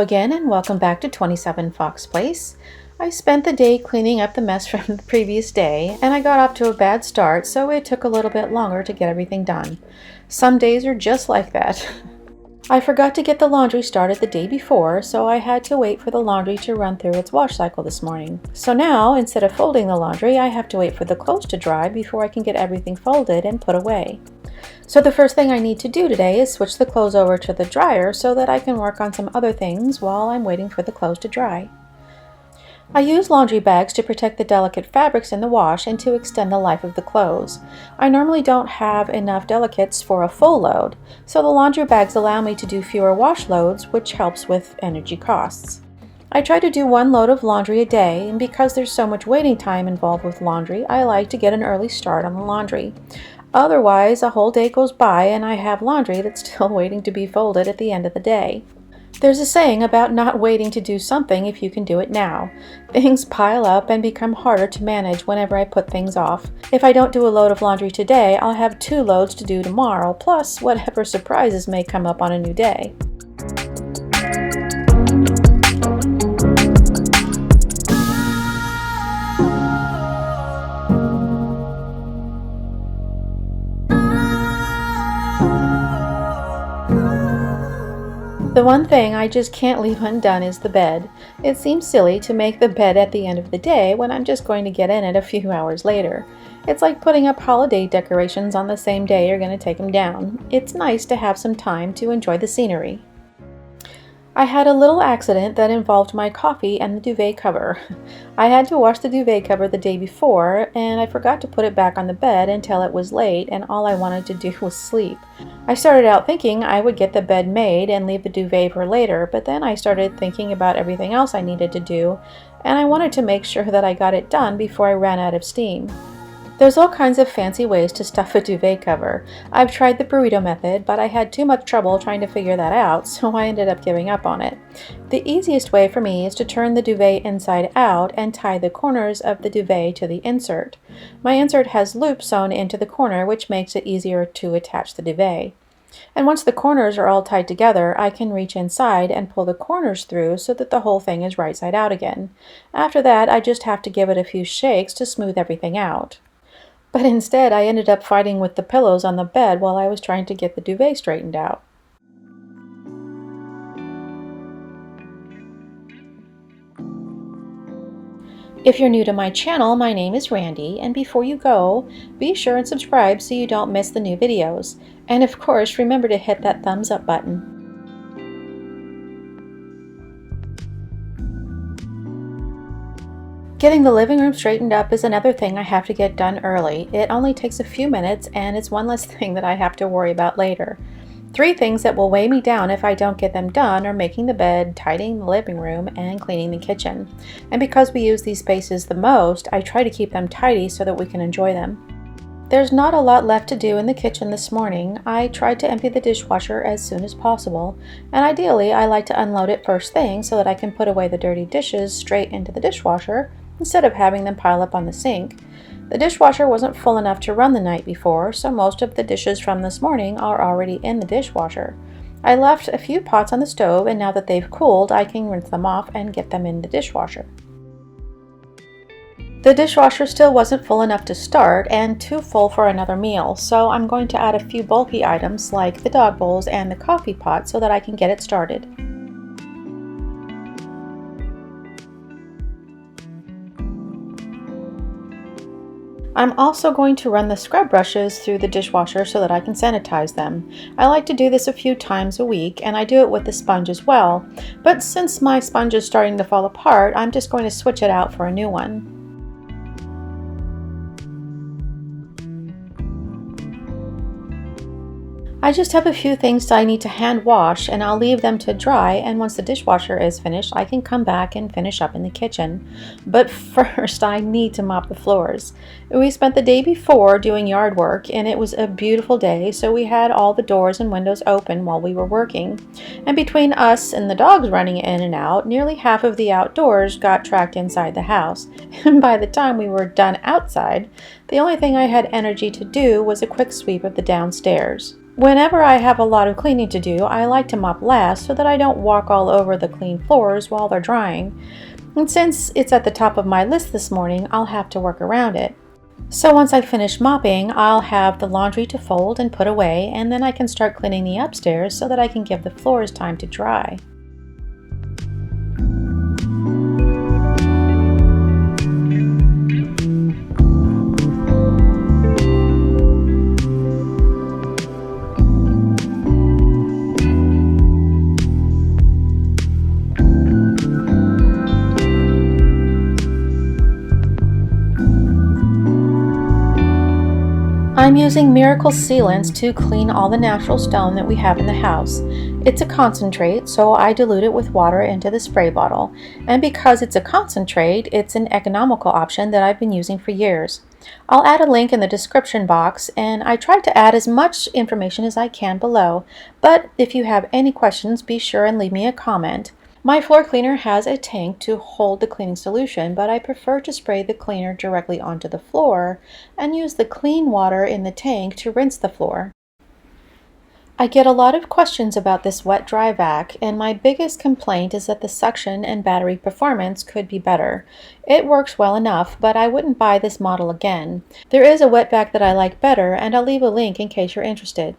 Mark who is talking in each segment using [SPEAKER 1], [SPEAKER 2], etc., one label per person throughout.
[SPEAKER 1] again, and welcome back to 27 Fox Place. I spent the day cleaning up the mess from the previous day, and I got off to a bad start, so it took a little bit longer to get everything done. Some days are just like that. I forgot to get the laundry started the day before, so I had to wait for the laundry to run through its wash cycle this morning. So now, instead of folding the laundry, I have to wait for the clothes to dry before I can get everything folded and put away. So the first thing I need to do today is switch the clothes over to the dryer so that I can work on some other things while I'm waiting for the clothes to dry. I use laundry bags to protect the delicate fabrics in the wash and to extend the life of the clothes. I normally don't have enough delicates for a full load, so the laundry bags allow me to do fewer wash loads, which helps with energy costs. I try to do one load of laundry a day, and because there's so much waiting time involved with laundry, I like to get an early start on the laundry. Otherwise, a whole day goes by and I have laundry that's still waiting to be folded at the end of the day. There's a saying about not waiting to do something if you can do it now. Things pile up and become harder to manage whenever I put things off. If I don't do a load of laundry today, I'll have 2 loads to do tomorrow, plus whatever surprises may come up on a new day. The one thing I just can't leave undone is the bed. It seems silly to make the bed at the end of the day when I'm just going to get in it a few hours later. It's like putting up holiday decorations on the same day you're going to take them down. It's nice to have some time to enjoy the scenery. I had a little accident that involved my coffee and the duvet cover. I had to wash the duvet cover the day before, and I forgot to put it back on the bed until it was late and all I wanted to do was sleep. I started out thinking I would get the bed made and leave the duvet for later, but then I started thinking about everything else I needed to do, and I wanted to make sure that I got it done before I ran out of steam. There's all kinds of fancy ways to stuff a duvet cover. I've tried the burrito method, but I had too much trouble trying to figure that out, so I ended up giving up on it. The easiest way for me is to turn the duvet inside out and tie the corners of the duvet to the insert. My insert has loops sewn into the corner, which makes it easier to attach the duvet. And once the corners are all tied together, I can reach inside and pull the corners through so that the whole thing is right side out again. After that, I just have to give it a few shakes to smooth everything out. But instead, I ended up fighting with the pillows on the bed while I was trying to get the duvet straightened out. If you're new to my channel, my name is Randy, and before you go, be sure and subscribe so you don't miss the new videos. And of course, remember to hit that thumbs up button. Getting the living room straightened up is another thing I have to get done early. It only takes a few minutes and it's one less thing that I have to worry about later. 3 things that will weigh me down if I don't get them done are making the bed, tidying the living room, and cleaning the kitchen. And because we use these spaces the most, I try to keep them tidy so that we can enjoy them. There's not a lot left to do in the kitchen this morning. I tried to empty the dishwasher as soon as possible, and ideally I like to unload it first thing so that I can put away the dirty dishes straight into the dishwasher instead of having them pile up on the sink. The dishwasher wasn't full enough to run the night before, so most of the dishes from this morning are already in the dishwasher. I left a few pots on the stove, and now that they've cooled, I can rinse them off and get them in the dishwasher. The dishwasher still wasn't full enough to start and too full for another meal, so I'm going to add a few bulky items like the dog bowls and the coffee pot so that I can get it started. I'm also going to run the scrub brushes through the dishwasher so that I can sanitize them. I like to do this a few times a week, and I do it with the sponge as well, but since my sponge is starting to fall apart, I'm just going to switch it out for a new one. I just have a few things I need to hand wash, and I'll leave them to dry, and once the dishwasher is finished, I can come back and finish up in the kitchen. But first, I need to mop the floors. We spent the day before doing yard work, and it was a beautiful day, so we had all the doors and windows open while we were working. And between us and the dogs running in and out, nearly half of the outdoors got tracked inside the house. And by the time we were done outside, the only thing I had energy to do was a quick sweep of the downstairs. Whenever I have a lot of cleaning to do, I like to mop last so that I don't walk all over the clean floors while they're drying. And since it's at the top of my list this morning, I'll have to work around it. So once I finish mopping, I'll have the laundry to fold and put away, and then I can start cleaning the upstairs so that I can give the floors time to dry. I'm using Miracle Sealants to clean all the natural stone that we have in the house. It's a concentrate, so I dilute it with water into the spray bottle. And because it's a concentrate, it's an economical option that I've been using for years. I'll add a link in the description box, and I tried to add as much information as I can below. But if you have any questions, be sure and leave me a comment. My floor cleaner has a tank to hold the cleaning solution, but I prefer to spray the cleaner directly onto the floor and use the clean water in the tank to rinse the floor. I get a lot of questions about this wet-dry vac, and my biggest complaint is that the suction and battery performance could be better. It works well enough, but I wouldn't buy this model again. There is a wet vac that I like better, and I'll leave a link in case you're interested.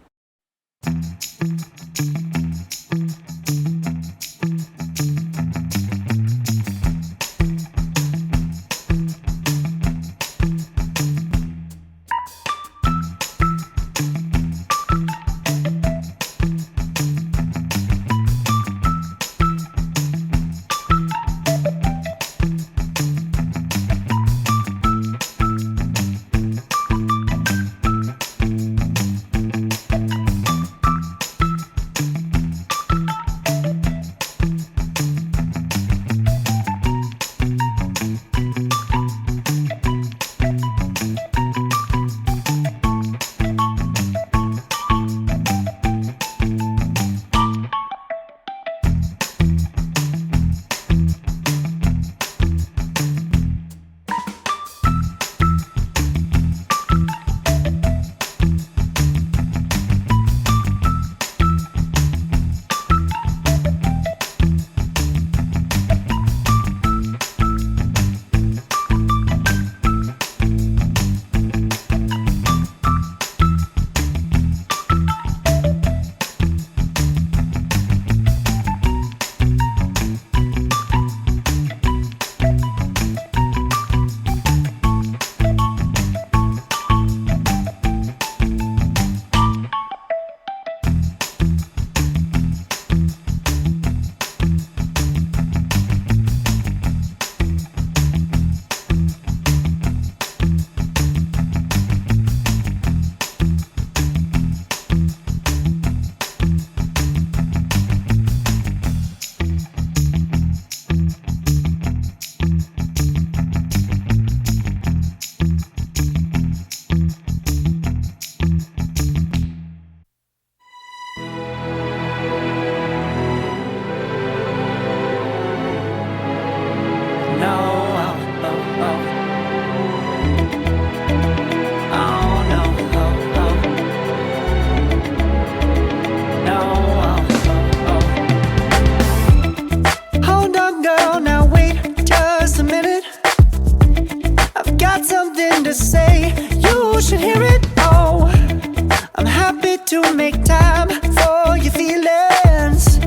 [SPEAKER 2] to make time for your feelings,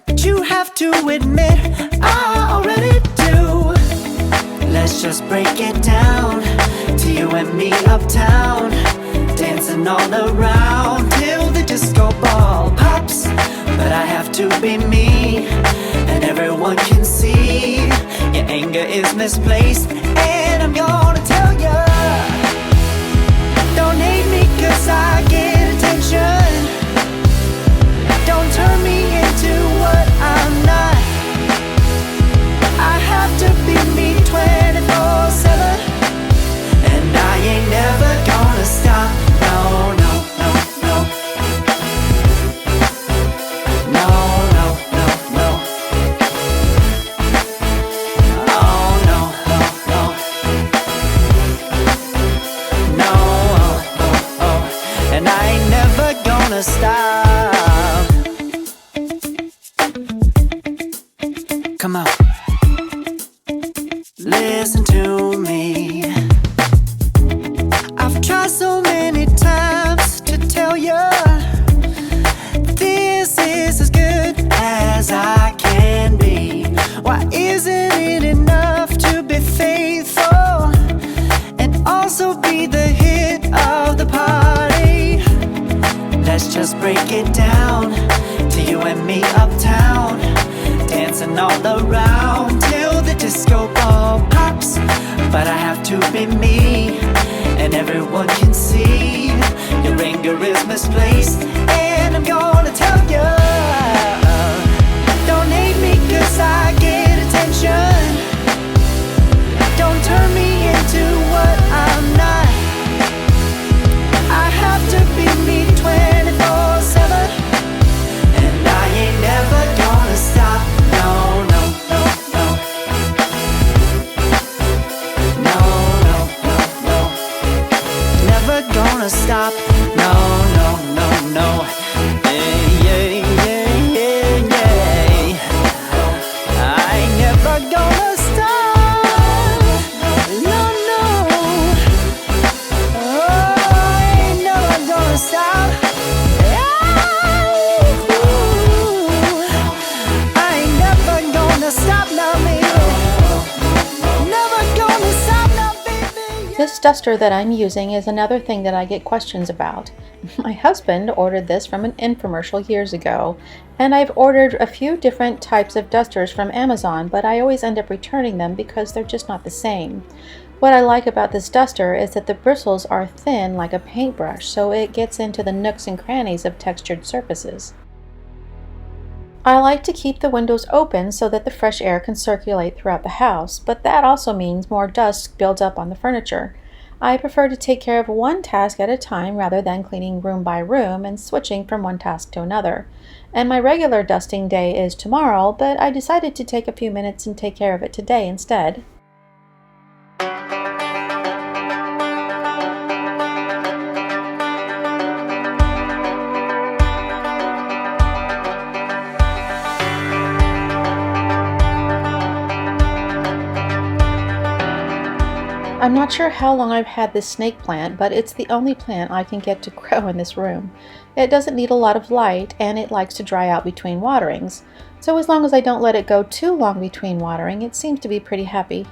[SPEAKER 2] but you have to admit I already do. Let's just break it down to you and me uptown, dancing all around till the disco ball pops. But I have to be me, and everyone can see your anger is misplaced, and I'm gonna tell ya, don't hate me 'cause I get attention. Don't turn me into what I'm not. I have to be me 24/7, and I ain't never gonna stop. No, no, no, no. No, no, no, no. Oh, no, no, no. No, oh, oh, oh. And I ain't never gonna gonna stop. Come on, listen to me. I've tried so many times to tell you this is as good as I can be. Why isn't it enough to be faithful and also be the hit of the party? Let's just break it down to you and me uptown, dancing all around till the disco ball pops. But I have to be me, and everyone can see your anger is misplaced. And I'm gonna tell you, don't hate me 'cause I get attention. Don't turn me into what I'm not. I have to be me 24/7, and I ain't never gonna stop. No, no, no, no. No, no, no, no. Never gonna stop. No, no, no, no. Yeah, yeah, yeah, yeah, yeah. I ain't never gonna stop. No, no. Oh, I ain't never gonna stop. I ain't never gonna stop now, baby. Never gonna stop now, baby.
[SPEAKER 1] This duster that I'm using is another thing that I get questions about. My husband ordered this from an infomercial years ago, and I've ordered a few different types of dusters from Amazon, but I always end up returning them because they're just not the same. What I like about this duster is that the bristles are thin like a paintbrush, so it gets into the nooks and crannies of textured surfaces. I like to keep the windows open so that the fresh air can circulate throughout the house, but that also means more dust builds up on the furniture. I prefer to take care of one task at a time rather than cleaning room by room and switching from one task to another. And my regular dusting day is tomorrow, but I decided to take a few minutes and take care of it today instead. I'm not sure how long I've had this snake plant, but it's the only plant I can get to grow in this room. It doesn't need a lot of light, and it likes to dry out between waterings. So as long as I don't let it go too long between watering, it seems to be pretty happy.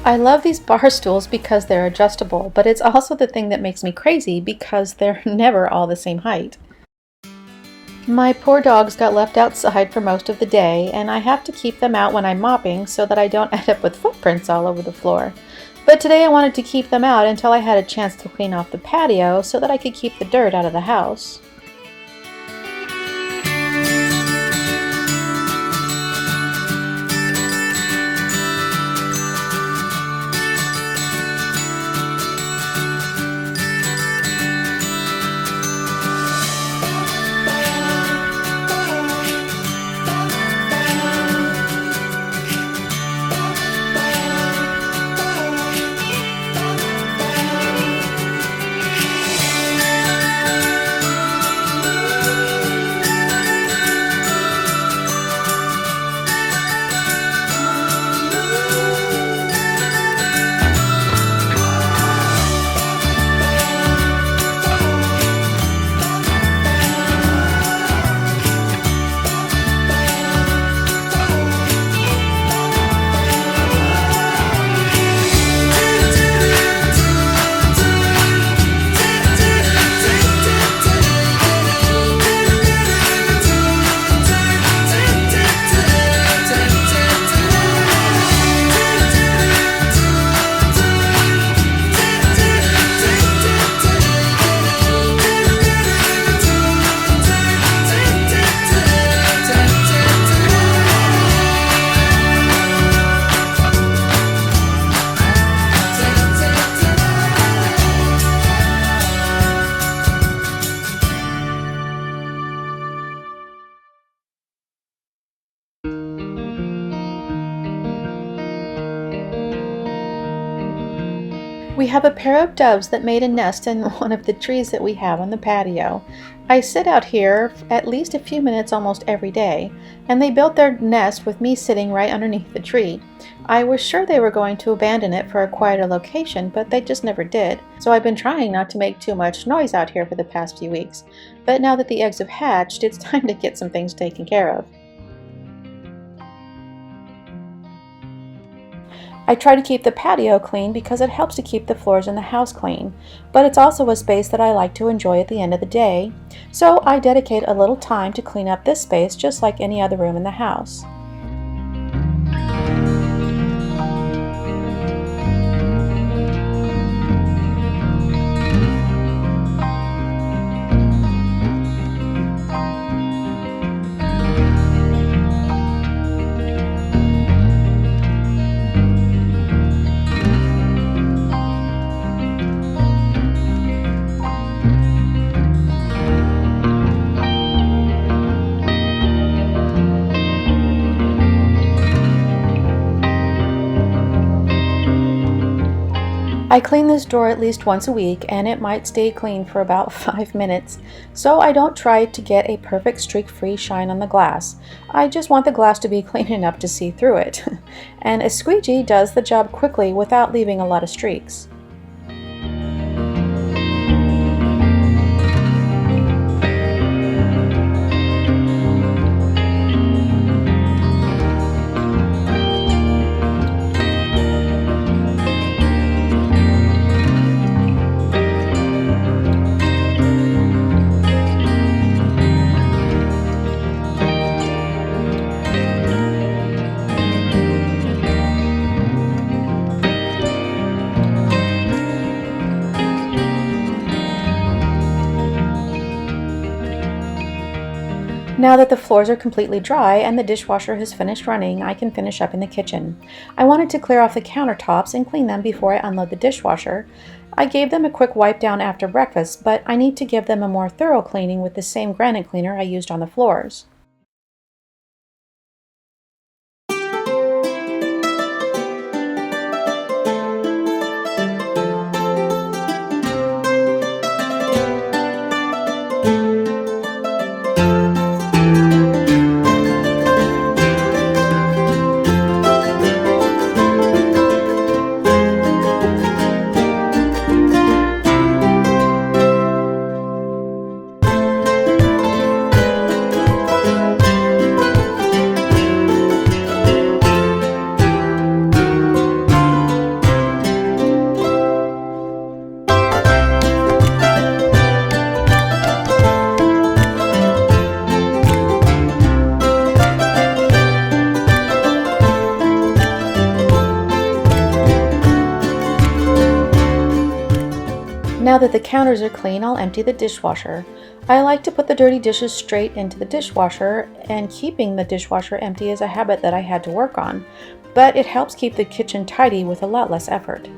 [SPEAKER 1] I love these bar stools because they're adjustable, but it's also the thing that makes me crazy because they're never all the same height. My poor dogs got left outside for most of the day, and I have to keep them out when I'm mopping so that I don't end up with footprints all over the floor. But today I wanted to keep them out until I had a chance to clean off the patio so that I could keep the dirt out of the house. We have a pair of doves that made a nest in one of the trees that we have on the patio. I sit out here at least a few minutes almost every day, and they built their nest with me sitting right underneath the tree. I was sure they were going to abandon it for a quieter location, but they just never did. So I've been trying not to make too much noise out here for the past few weeks. But now that the eggs have hatched, it's time to get some things taken care of. I try to keep the patio clean because it helps to keep the floors in the house clean, but it's also a space that I like to enjoy at the end of the day, so I dedicate a little time to clean up this space just like any other room in the house. I clean this door at least once a week, and it might stay clean for about 5 minutes, so I don't try to get a perfect streak-free shine on the glass. I just want the glass to be clean enough to see through it. And a squeegee does the job quickly without leaving a lot of streaks. Now that the floors are completely dry and the dishwasher has finished running, I can finish up in the kitchen. I wanted to clear off the countertops and clean them before I unload the dishwasher. I gave them a quick wipe down after breakfast, but I need to give them a more thorough cleaning with the same granite cleaner I used on the floors. Now that the counters are clean, I'll empty the dishwasher. I like to put the dirty dishes straight into the dishwasher, and keeping the dishwasher empty is a habit that I had to work on, but it helps keep the kitchen tidy with a lot less effort.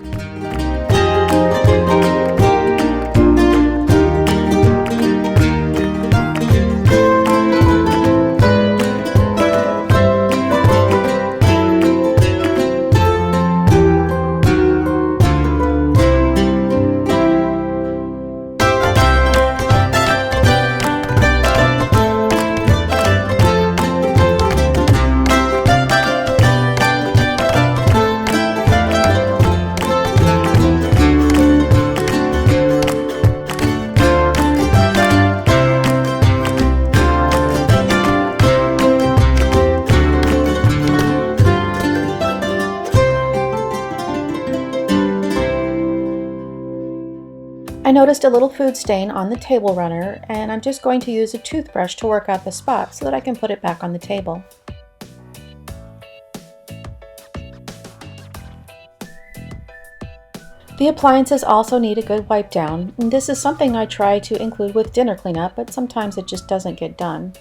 [SPEAKER 1] I noticed a little food stain on the table runner, and I'm just going to use a toothbrush to work out the spot so that I can put it back on the table. The appliances also need a good wipe down. This is something I try to include with dinner cleanup, but sometimes it just doesn't get done.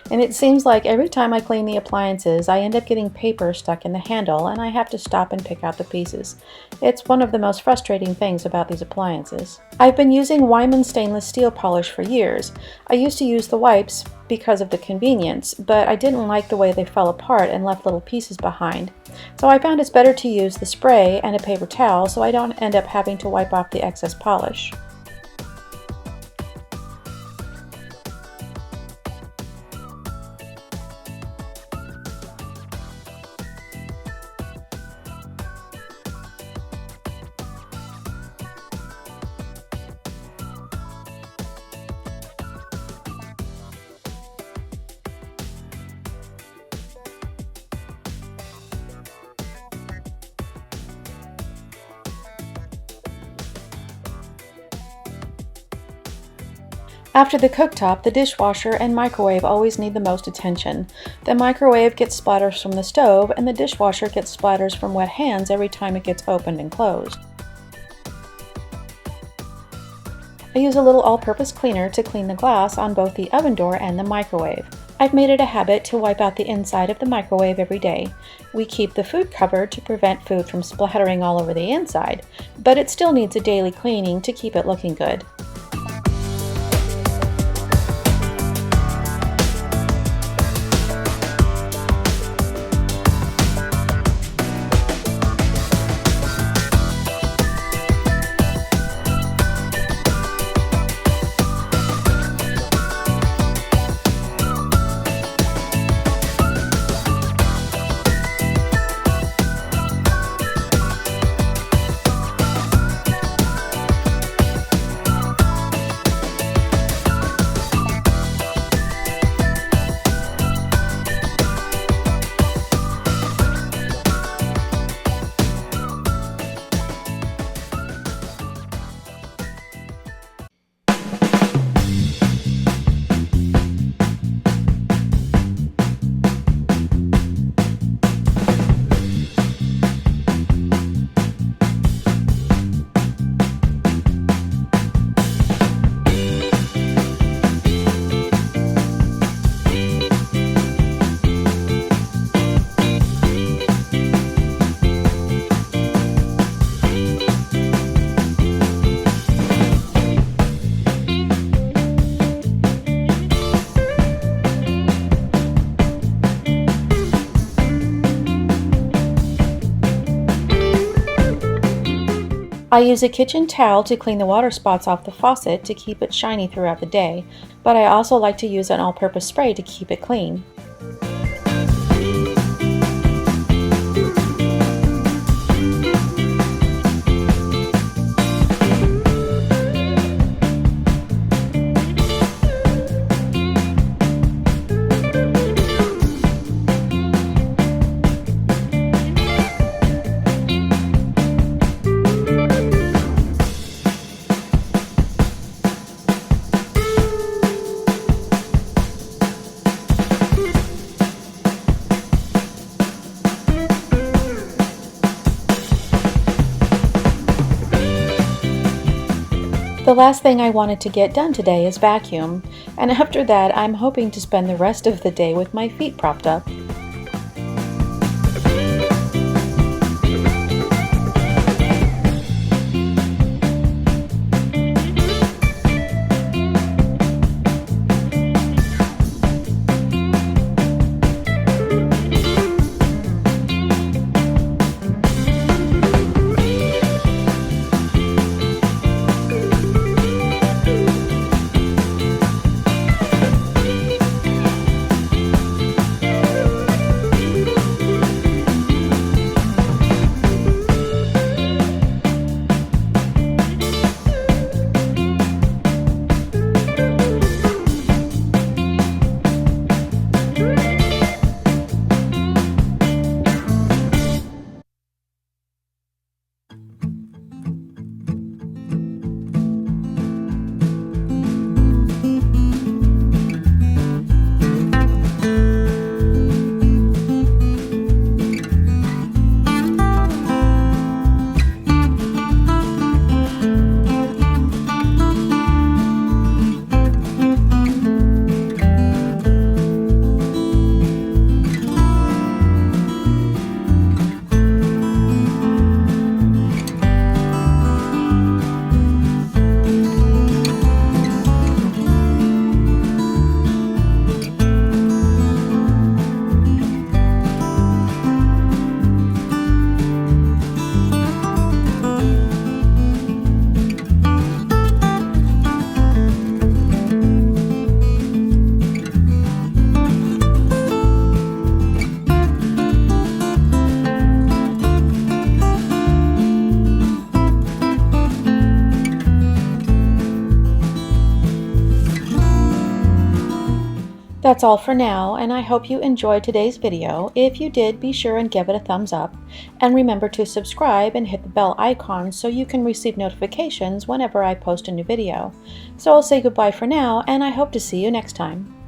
[SPEAKER 1] And it seems like every time I clean the appliances, I end up getting paper stuck in the handle and I have to stop and pick out the pieces. It's one of the most frustrating things about these appliances. I've been using Wyman stainless steel polish for years. I used to use the wipes because of the convenience, but I didn't like the way they fell apart and left little pieces behind. So I found it's better to use the spray and a paper towel so I don't end up having to wipe off the excess polish. After the cooktop, the dishwasher and microwave always need the most attention. The microwave gets splatters from the stove, and the dishwasher gets splatters from wet hands every time it gets opened and closed. I use a little all-purpose cleaner to clean the glass on both the oven door and the microwave. I've made it a habit to wipe out the inside of the microwave every day. We keep the food covered to prevent food from splattering all over the inside, but it still needs a daily cleaning to keep it looking good. I use a kitchen towel to clean the water spots off the faucet to keep it shiny throughout the day, but I also like to use an all-purpose spray to keep it clean. The last thing I wanted to get done today is vacuum, and after that I'm hoping to spend the rest of the day with my feet propped up. That's all for now, and I hope you enjoyed today's video. If you did, be sure and give it a thumbs up, and remember to subscribe and hit the bell icon so you can receive notifications whenever I post a new video. So I'll say goodbye for now, and I hope to see you next time.